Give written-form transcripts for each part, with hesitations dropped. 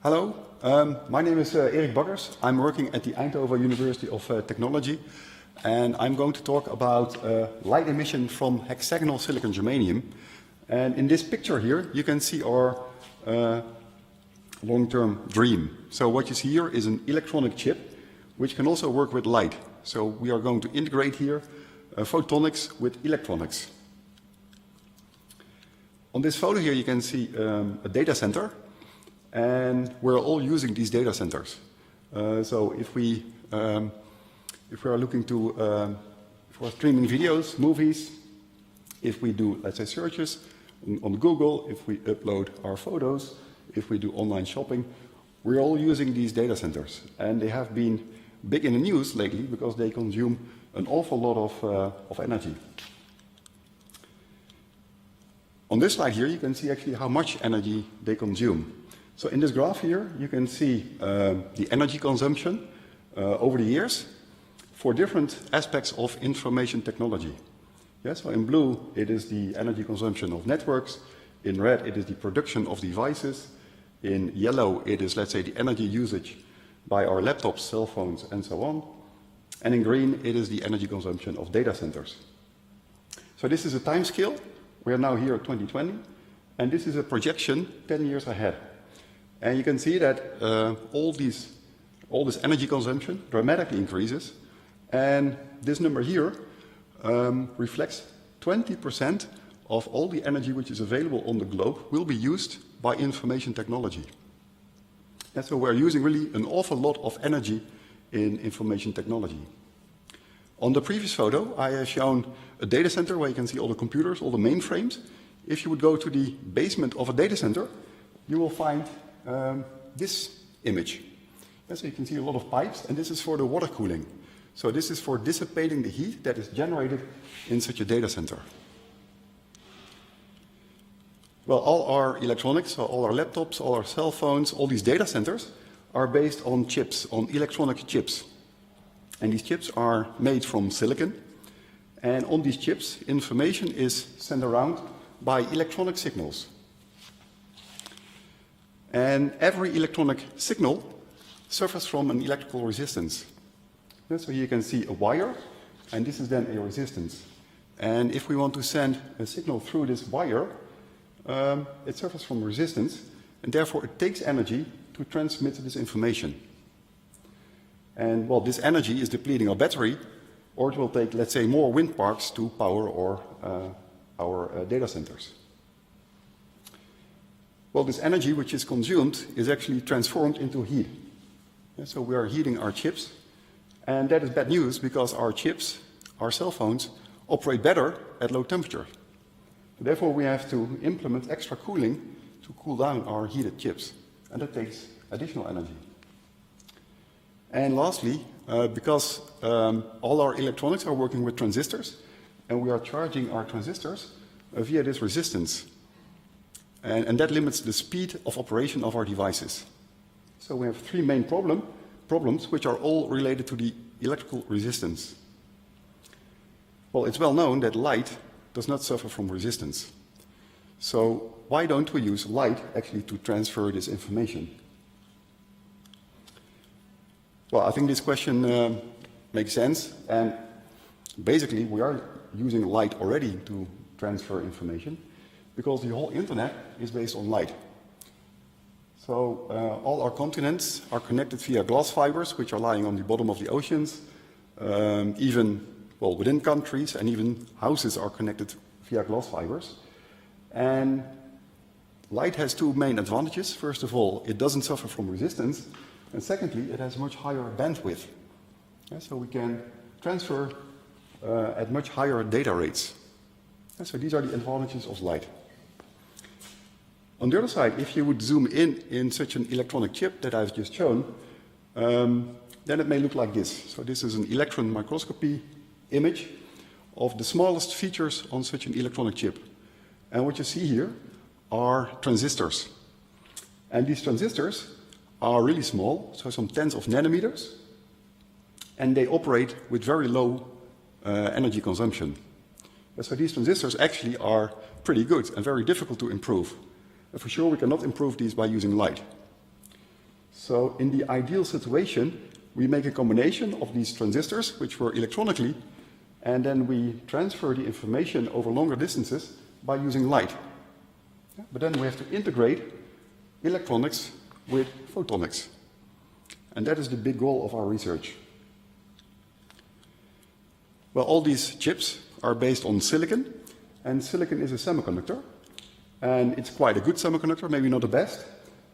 Hello, my name is Erik Bakkers. I'm working at the Eindhoven University of Technology, and I'm going to talk about light emission from hexagonal silicon germanium. And in this picture here, you can see our long-term dream. So what you see here is an electronic chip, which can also work with light. So we are going to integrate here photonics with electronics. On this photo here, you can see a data center. And we're all using these data centers. So if we are looking to for streaming videos, movies, if we do, let's say, searches on Google, if we upload our photos, if we do online shopping, we're all using these data centers. And they have been big in the news lately because they consume an awful lot of energy. On this slide here, you can see actually how much energy they consume. So in this graph here, you can see the energy consumption over the years for different aspects of information technology. Yeah, so in blue, it is the energy consumption of networks. In red, it is the production of devices. In yellow, it is, let's say, the energy usage by our laptops, cell phones, and so on. And in green, it is the energy consumption of data centers. So this is a time scale. We are now here at 2020, and this is a projection 10 years ahead. And you can see that all this energy consumption dramatically increases. And this number here reflects 20% of all the energy which is available on the globe will be used by information technology. And so we're using really an awful lot of energy in information technology. On the previous photo, I have shown a data center where you can see all the computers, all the mainframes. If you would go to the basement of a data center, you will find this image. And so you can see a lot of pipes, and this is for the water cooling. So this is for dissipating the heat that is generated in such a data center. Well, all our electronics, so all our laptops, all our cell phones, all these data centers are based on chips, on electronic chips. And these chips are made from silicon. And on these chips, information is sent around by electronic signals. And every electronic signal suffers from an electrical resistance. And so you can see a wire, and this is then a resistance. And if we want to send a signal through this wire, it suffers from resistance, and therefore it takes energy to transmit this information. And well, this energy is depleting our battery, or it will take, let's say, more wind parks to power our data centers. Well, this energy which is consumed is actually transformed into heat. And so we are heating our chips, and that is bad news because our chips, our cell phones, operate better at low temperature. Therefore, we have to implement extra cooling to cool down our heated chips, and that takes additional energy. And lastly, because all our electronics are working with transistors, and we are charging our transistors via this resistance. And that limits the speed of operation of our devices. So we have three main problems which are all related to the electrical resistance. Well, it's well known that light does not suffer from resistance. So why don't we use light actually to transfer this information? Well, I think this question makes sense. And basically, we are using light already to transfer information, because the whole internet is based on light. So all our continents are connected via glass fibers, which are lying on the bottom of the oceans. Even, well, within countries, and even houses are connected via glass fibers. And light has two main advantages. First of all, it doesn't suffer from resistance. And secondly, it has much higher bandwidth. Yeah, so we can transfer at much higher data rates. And so these are the advantages of light. On the other side, if you would zoom in such an electronic chip that I've just shown, then it may look like this. So this is an Electron microscopy image of the smallest features on such an electronic chip. And what you see here are transistors. And these transistors are really small, so some tens of nanometers, and they operate with very low energy consumption. And so these transistors actually are pretty good and very difficult to improve. And for sure, we cannot improve these by using light. So in the ideal situation, we make a combination of these transistors, which were electronically, and then we transfer the information over longer distances by using light. But then we have to integrate electronics with photonics. And that is the big goal of our research. Well, all these chips are based on silicon, and silicon is a semiconductor. And it's quite a good semiconductor, maybe not the best,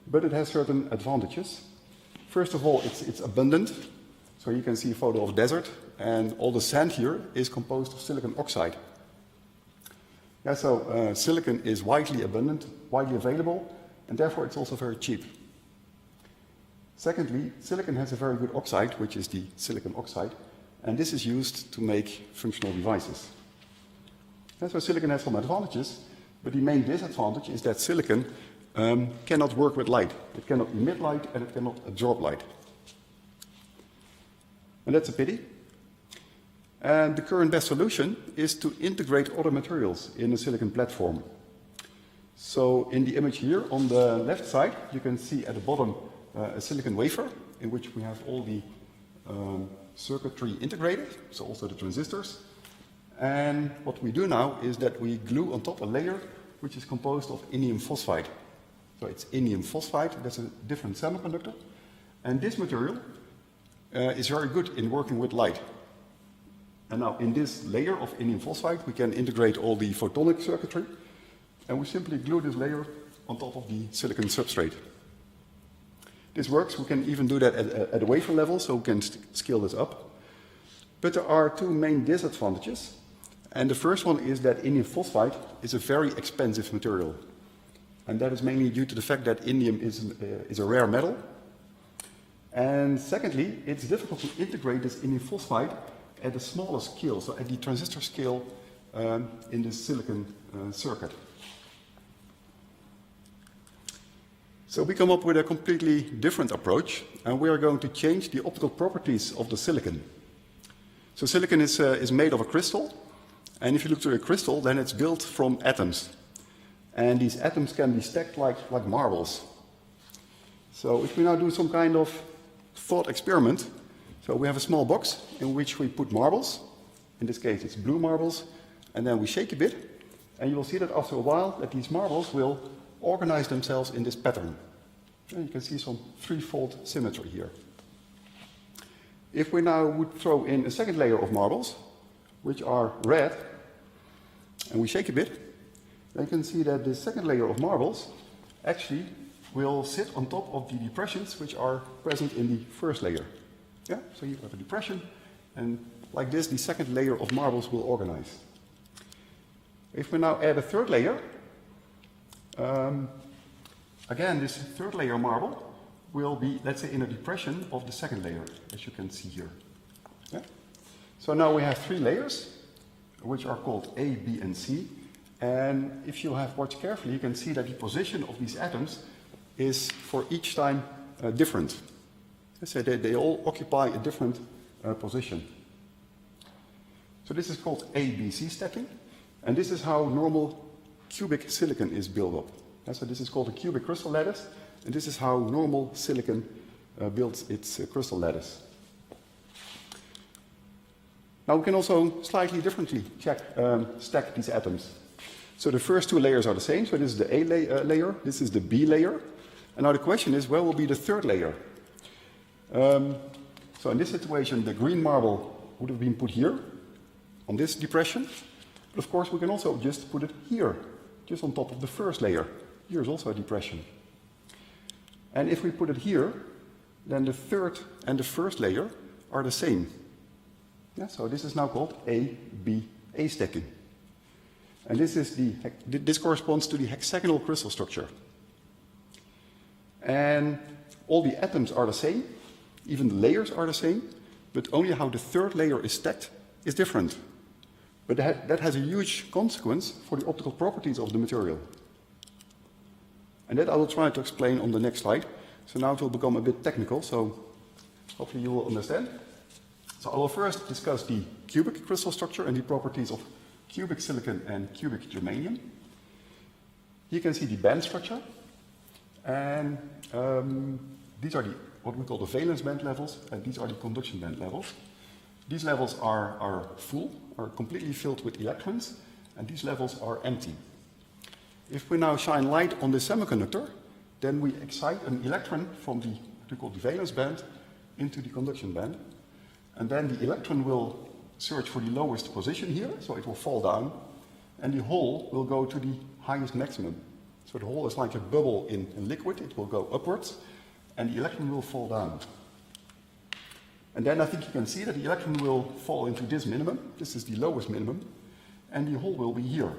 but it has certain advantages. First of all, it's abundant. So you can see a photo of a desert, and all the sand here is composed of silicon oxide. Yeah, so silicon is widely abundant, widely available, and therefore it's also very cheap. Secondly, silicon has a very good oxide, which is the silicon oxide, and this is used to make functional devices. Yeah, so silicon has some advantages, but the main disadvantage is that silicon cannot work with light. It cannot emit light and it cannot absorb light. And that's a pity. And the current best solution is to integrate other materials in a silicon platform. So in the image here on the left side, you can see at the bottom a silicon wafer in which we have all the circuitry integrated, so also the transistors. And what we do now is that we glue on top a layer which is composed of indium phosphide. So it's indium phosphide, that's a different semiconductor. And this material is very good in working with light. And now in this layer of indium phosphide, we can integrate all the photonic circuitry, and we simply glue this layer on top of the silicon substrate. This works. We can even do that at a wafer level, so we can scale this up. But there are two main disadvantages. And the first one is that indium phosphide is a very expensive material. And that is mainly due to the fact that indium is a rare metal. And secondly, it's difficult to integrate this indium phosphide at a smaller scale, so at the transistor scale in the silicon circuit. So we come up with a completely different approach, and we are going to change the optical properties of the silicon. So silicon is made of a crystal, and if you look to a crystal, then it's built from atoms. And these atoms can be stacked like marbles. So if we now do some kind of thought experiment, so we have a small box in which we put marbles. In this case, it's blue marbles. And then we shake a bit. And you will see that after a while that these marbles will organize themselves in this pattern. And you can see some threefold symmetry here. If we now would throw in a second layer of marbles, which are red, and we shake a bit, then you can see that the second layer of marbles actually will sit on top of the depressions which are present in the first layer. Yeah? So you have a depression, and like this, the second layer of marbles will organize. If we now add a third layer, again, this third layer marble will be, let's say, in a depression of the second layer, as you can see here. Yeah? So now we have three layers, which are called A, B, and C. And if you have watched carefully, you can see that the position of these atoms is for each time different. So they all occupy a different position. So this is called ABC stacking, and this is how normal cubic silicon is built up. And so this is called a cubic crystal lattice, and this is how normal silicon builds its crystal lattice. Now we can also slightly differently stack these atoms. So the first two layers are the same, so this is the A layer, this is the B layer. And now the question is, where will be the third layer? So in this situation, the green marble would have been put here, on this depression. But of course, we can also just put it here, just on top of the first layer. Here is also a depression. And if we put it here, then the third and the first layer are the same. Yeah, so this is now called A stacking. And this corresponds to the hexagonal crystal structure. And all the atoms are the same, even the layers are the same, but only how the third layer is stacked is different. But that has a huge consequence for the optical properties of the material. And that I will try to explain on the next slide. So now it will become a bit technical, so hopefully you will understand. So I will first discuss the cubic crystal structure and the properties of cubic silicon and cubic germanium. You can see the band structure. And these are what we call the valence band levels, and these are the conduction band levels. These levels are full, are completely filled with electrons, and these levels are empty. If we now shine light on the semiconductor, then we excite an electron from what we call the valence band into the conduction band, and then the electron will search for the lowest position here, so it will fall down, and the hole will go to the highest maximum. So the hole is like a bubble in liquid, it will go upwards, and the electron will fall down. And then I think you can see that the electron will fall into this minimum, this is the lowest minimum, and the hole will be here.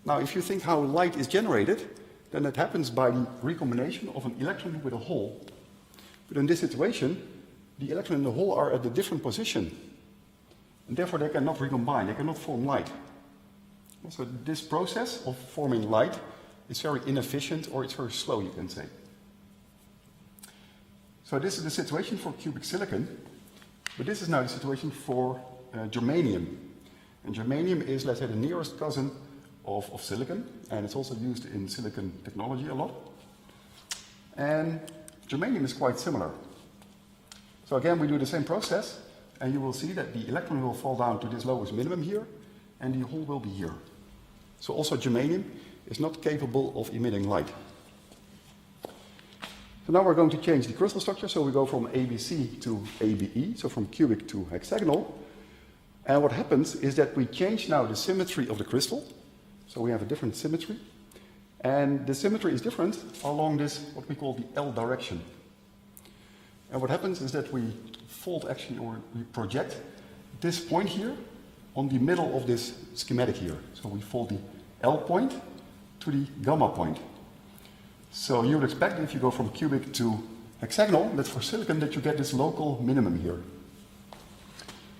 Now if you think how light is generated, then that happens by the recombination of an electron with a hole. But in this situation, the electron and the hole are at a different position, and therefore they cannot recombine, they cannot form light. So this process of forming light is very inefficient, or it's very slow, you can say. So this is the situation for cubic silicon, but this is now the situation for germanium. And germanium is, let's say, the nearest cousin of silicon, and it's also used in silicon technology a lot. And germanium is quite similar. So again, we do the same process, and you will see that the electron will fall down to this lowest minimum here, and the hole will be here. So also germanium is not capable of emitting light. So now we're going to change the crystal structure, so we go from ABC to ABE, so from cubic to hexagonal. And what happens is that we change now the symmetry of the crystal, so we have a different symmetry. And the symmetry is different along this, what we call the L direction. And what happens is that we fold actually, or we project this point here on the middle of this schematic here. So we fold the L point to the gamma point. So you would expect if you go from cubic to hexagonal, that for silicon that you get this local minimum here.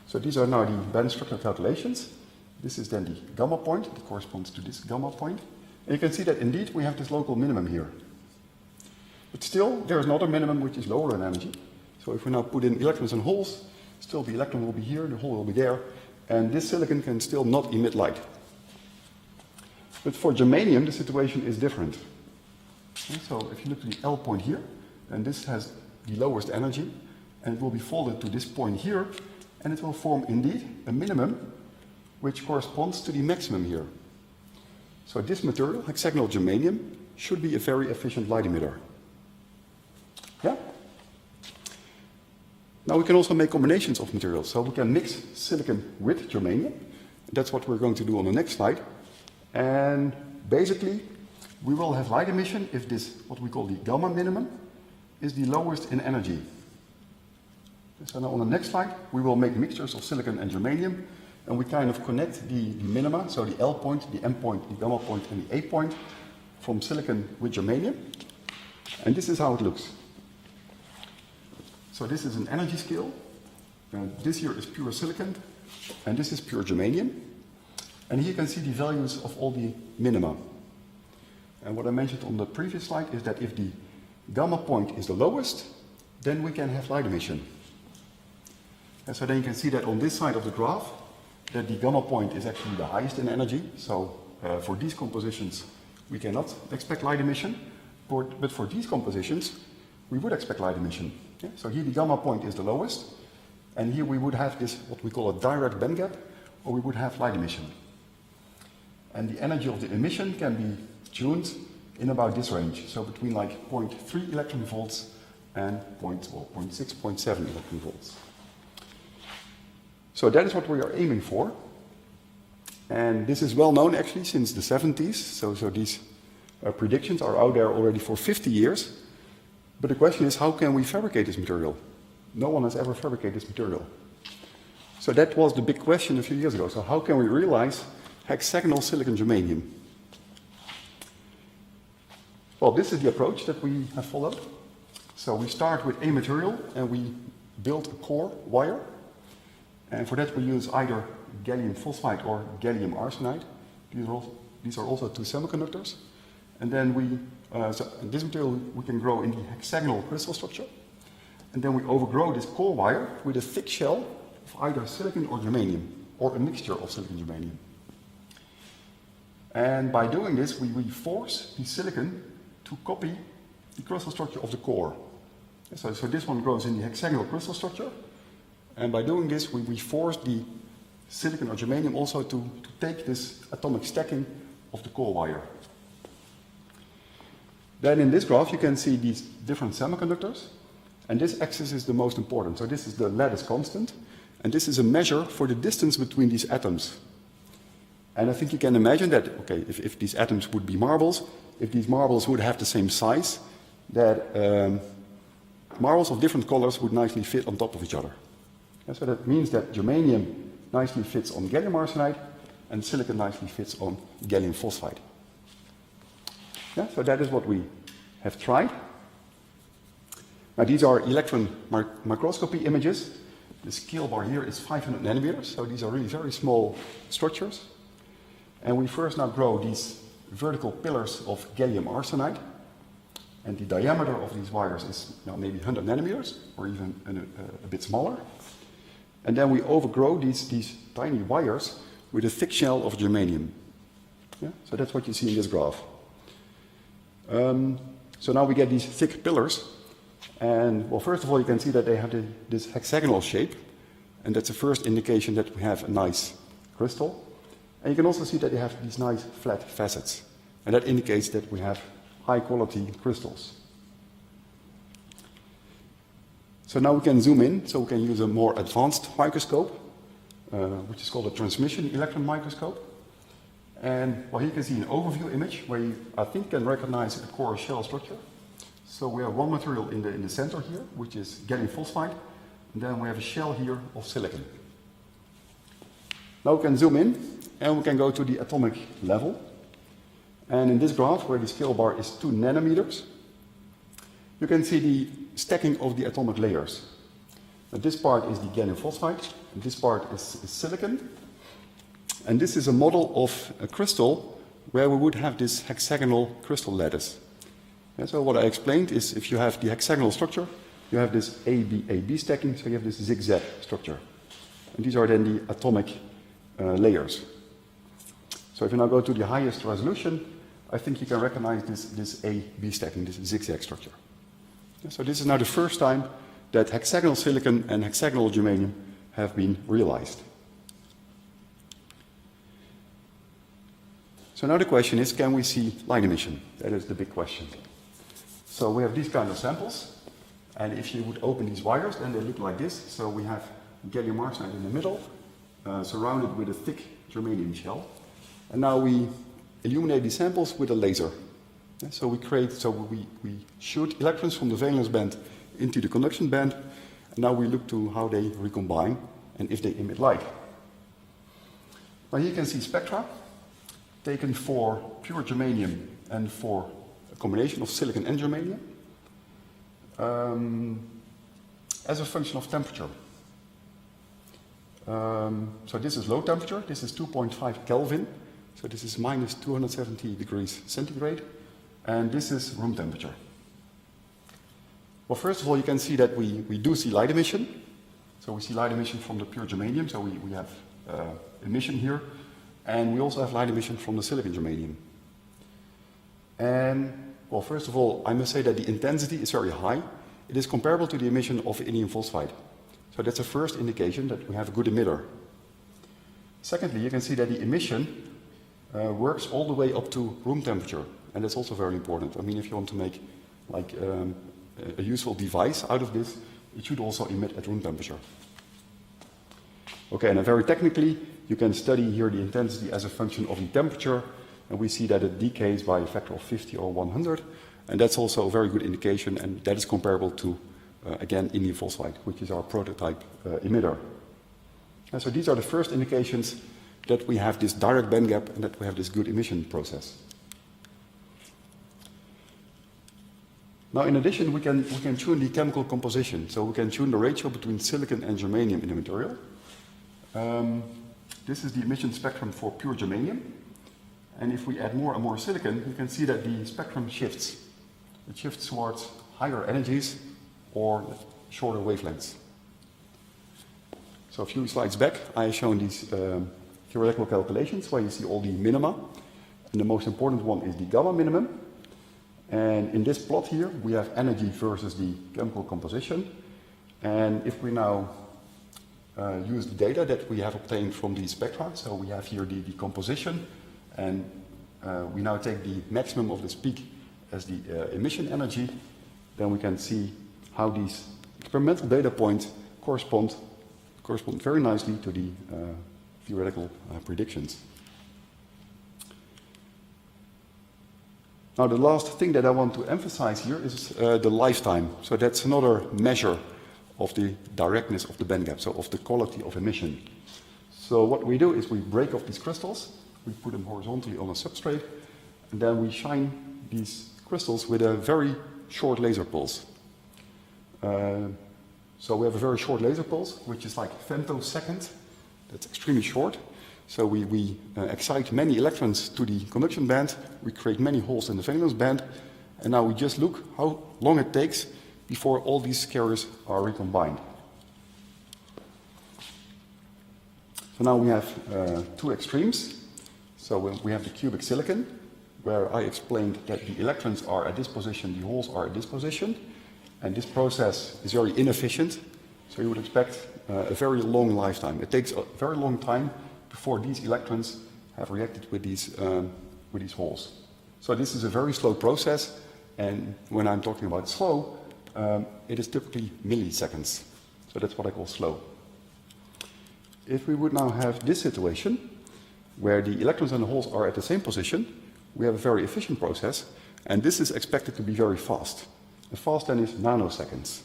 So these are now the band structure calculations. This is then the gamma point that corresponds to this gamma point. And you can see that indeed we have this local minimum here. But still, there is another minimum which is lower in energy. So if we now put in electrons and holes, still the electron will be here, the hole will be there, and this silicon can still not emit light. But for germanium, the situation is different. Okay, so if you look at the L point here, then this has the lowest energy, and it will be folded to this point here, and it will form indeed a minimum which corresponds to the maximum here. So this material, hexagonal germanium, should be a very efficient light emitter. Yeah? Now we can also make combinations of materials. So we can mix silicon with germanium. That's what we're going to do on the next slide. And basically, we will have light emission if this, what we call the gamma minimum, is the lowest in energy. So now on the next slide, we will make mixtures of silicon and germanium, and we kind of connect the minima, so the L point, the M point, the gamma point, and the A point from silicon with germanium. And this is how it looks. So this is an energy scale. This here is pure silicon, and this is pure germanium. And here you can see the values of all the minima. And what I mentioned on the previous slide is that if the gamma point is the lowest, then we can have light emission. And so then you can see that on this side of the graph, that the gamma point is actually the highest in energy. So for these compositions, we cannot expect light emission. But for these compositions, we would expect light emission. Yeah? So here the gamma point is the lowest. And here we would have this, what we call a direct band gap, or we would have light emission. And the energy of the emission can be tuned in about this range. So between like 0.3 electron volts and 0.6, 0.7 electron volts. So that is what we are aiming for. And this is well known actually since the 70s. So these predictions are out there already for 50 years. But the question is, how can we fabricate this material? No one has ever fabricated this material. So that was the big question a few years ago. So how can we realize hexagonal silicon germanium? Well, this is the approach that we have followed. So we start with a material and we build a core wire. And for that we use either gallium phosphide or gallium arsenide. These are also two semiconductors. And then this material we can grow in the hexagonal crystal structure. And then we overgrow this core wire with a thick shell of either silicon or germanium, or a mixture of silicon and germanium. And by doing this, we force the silicon to copy the crystal structure of the core. So this one grows in the hexagonal crystal structure, and by doing this we force the silicon or germanium also to take this atomic stacking of the core wire. Then in this graph you can see these different semiconductors, and this axis is the most important. So this is the lattice constant, and this is a measure for the distance between these atoms. And I think you can imagine that, okay, if these atoms would be marbles, if these marbles would have the same size, that marbles of different colors would nicely fit on top of each other. And so that means that germanium nicely fits on gallium arsenide, and silicon nicely fits on gallium phosphide. Yeah, so that is what we have tried. Now these are electron microscopy images. The scale bar here is 500 nanometers, so these are really very small structures. And we first now grow these vertical pillars of gallium arsenide, and the diameter of these wires is maybe 100 nanometers, or even a bit smaller. And then we overgrow these tiny wires with a thick shell of germanium. Yeah? So that's what you see in this graph. So now we get these thick pillars, and well, first of all you can see that they have this hexagonal shape, and that's the first indication that we have a nice crystal. And you can also see that they have these nice flat facets, and that indicates that we have high quality crystals. So now we can zoom in, so we can use a more advanced microscope, which is called a transmission electron microscope. And well, here you can see an overview image where you, I think, can recognize a core shell structure. So we have one material in the center here, which is gallium phosphide, and then we have a shell here of silicon. Now we can zoom in, and we can go to the atomic level. And in this graph, where the scale bar is 2 nanometers, you can see the stacking of the atomic layers. Now, this part is the gallium phosphide, and this part is silicon. And this is a model of a crystal where we would have this hexagonal crystal lattice. And so what I explained is if you have the hexagonal structure, you have this AB stacking, so you have this zigzag structure. And these are then the atomic layers. So if you now go to the highest resolution, I think you can recognize this AB stacking, this zigzag structure. So this is now the first time that hexagonal silicon and hexagonal germanium have been realized. So now the question is, can we see light emission? That is the big question. So we have these kind of samples, and if you would open these wires, then they look like this. So we have gallium arsenide in the middle, surrounded with a thick germanium shell. And now we illuminate these samples with a laser. So we shoot electrons from the valence band into the conduction band, and now we look to how they recombine and if they emit light. Now here you can see spectra taken for pure germanium and for a combination of silicon and germanium as a function of temperature. So this is low temperature, this is 2.5 Kelvin, so this is minus 270 degrees centigrade, and this is room temperature. Well, first of all, you can see that we do see light emission. So we see light emission from the pure germanium, so we have emission here, and we also have light emission from the silicon germanium. And, well, first of all, I must say that the intensity is very high. It is comparable to the emission of indium phosphide. So that's a first indication that we have a good emitter. Secondly, you can see that the emission works all the way up to room temperature, and that's also very important. I mean, if you want to make like a useful device out of this, it should also emit at room temperature. Okay, and very technically, you can study here the intensity as a function of the temperature, and we see that it decays by a factor of 50 or 100, and that's also a very good indication, and that is comparable to, again, indium phosphide, which is our prototype emitter. And so these are the first indications that we have this direct band gap and that we have this good emission process. Now, in addition, we can tune the chemical composition. So we can tune the ratio between silicon and germanium in the material. This is the emission spectrum for pure germanium. And if we add more and more silicon, you can see that the spectrum shifts. It shifts towards higher energies or shorter wavelengths. So a few slides back, I have shown these theoretical calculations where you see all the minima. And the most important one is the gamma minimum. And in this plot here, we have energy versus the chemical composition. And if we now use the data that we have obtained from the spectra, so we have here the composition, and we now take the maximum of this peak as the emission energy, then we can see how these experimental data points correspond very nicely to the theoretical predictions. Now the last thing that I want to emphasize here is the lifetime. So that's another measure of the directness of the band gap, so of the quality of emission. So what we do is we break off these crystals, we put them horizontally on a substrate, and then we shine these crystals with a very short laser pulse. So we have a very short laser pulse, which is like femtosecond. That's extremely short. So we excite many electrons to the conduction band, we create many holes in the valence band, and now we just look how long it takes before all these carriers are recombined. So now we have two extremes. So we have the cubic silicon, where I explained that the electrons are at this position, the holes are at this position, and this process is very inefficient, so you would expect a very long lifetime. It takes a very long time before these electrons have reacted with these holes. So this is a very slow process, and when I'm talking about slow, it is typically milliseconds. So that's what I call slow. If we would now have this situation, where the electrons and the holes are at the same position, we have a very efficient process, and this is expected to be very fast. And fast then is nanoseconds.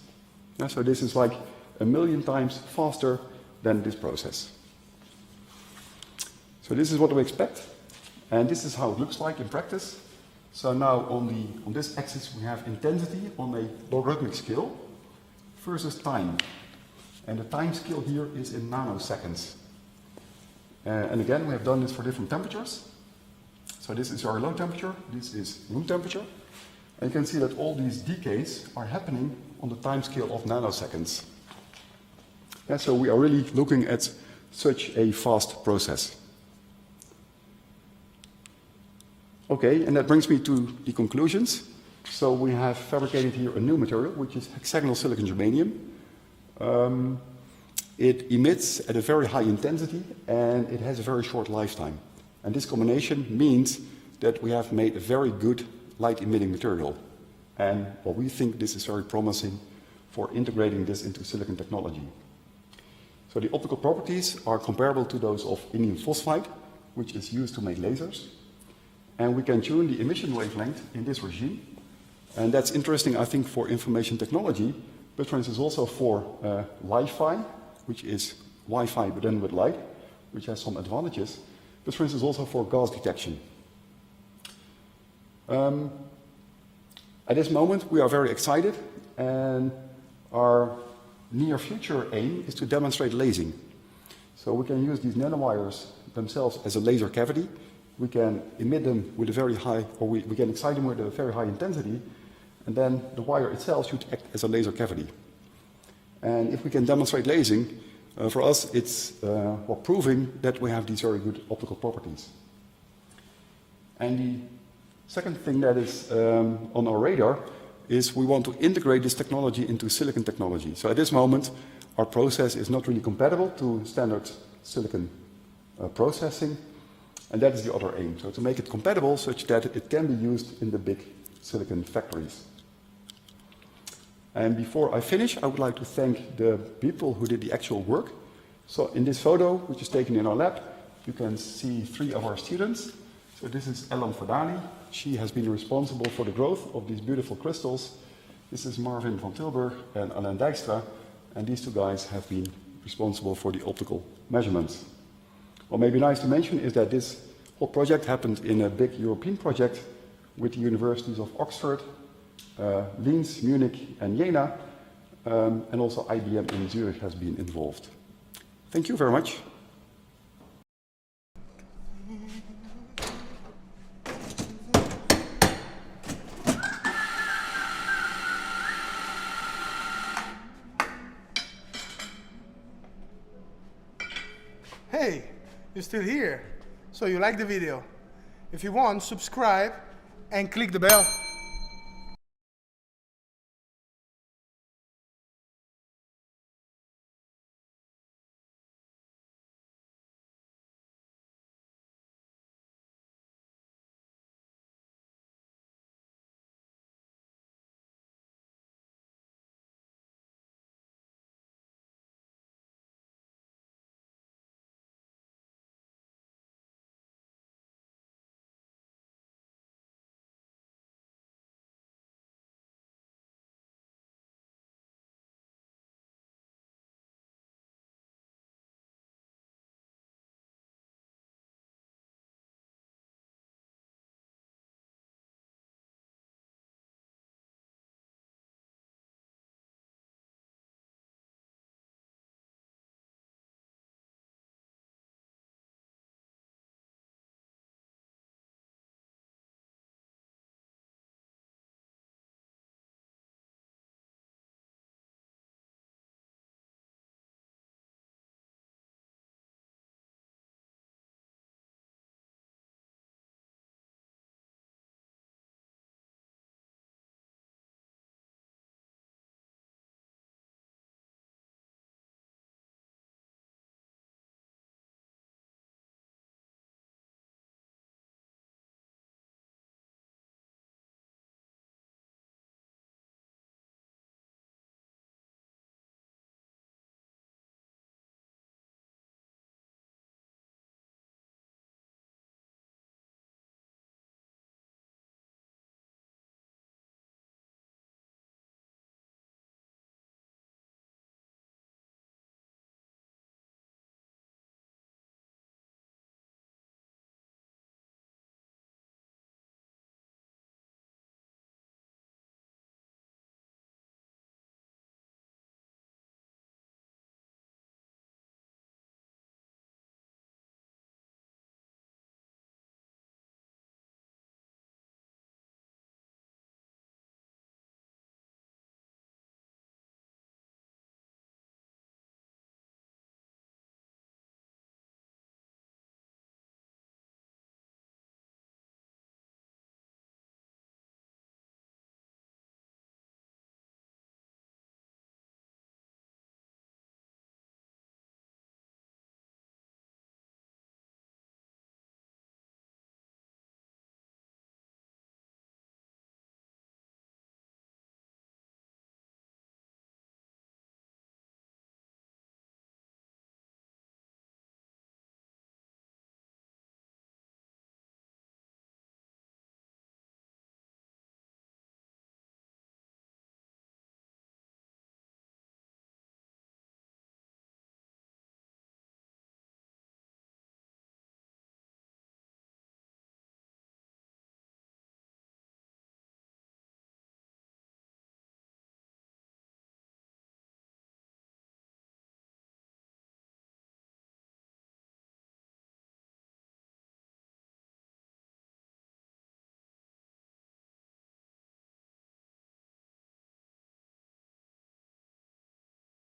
Yeah, so this is like 1,000,000 times faster than this process. So this is what we expect, and this is how it looks like in practice. So now on this axis we have intensity on a logarithmic scale versus time. And the time scale here is in nanoseconds. And again, we have done this for different temperatures. So this is our low temperature, this is room temperature. And you can see that all these decays are happening on the time scale of nanoseconds. Yeah, so we are really looking at such a fast process. Okay, and that brings me to the conclusions. So we have fabricated here a new material, which is hexagonal silicon germanium. It emits at a very high intensity, and it has a very short lifetime. And this combination means that we have made a very good light-emitting material. And well, we think this is very promising for integrating this into silicon technology. So the optical properties are comparable to those of indium phosphide, which is used to make lasers. And we can tune the emission wavelength in this regime. And that's interesting, I think, for information technology, but for instance also for Wi-Fi, which is Wi-Fi but then with light, which has some advantages, but for instance also for gas detection. At this moment we are very excited, and our near future aim is to demonstrate lasing. So we can use these nanowires themselves as a laser cavity. We can emit them with a very high, or we can excite them with a very high intensity, and then the wire itself should act as a laser cavity. And if we can demonstrate lasing, for us it's proving that we have these very good optical properties. And the second thing that is on our radar is we want to integrate this technology into silicon technology. So at this moment, our process is not really compatible to standard silicon processing, and that is the other aim. So to make it compatible such that it can be used in the big silicon factories. And before I finish, I would like to thank the people who did the actual work. So in this photo, which is taken in our lab, you can see 3 of our students. So this is Ellen Fadali. She has been responsible for the growth of these beautiful crystals. This is Marvin van Tilburg and Alain Dijkstra. And these 2 guys have been responsible for the optical measurements. What may be nice to mention is that this whole project happened in a big European project with the universities of Oxford, Linz, Munich and Jena, and also IBM in Zurich has been involved. Thank you very much. Hey, you're still here. So you like the video. If you want, subscribe and click the bell.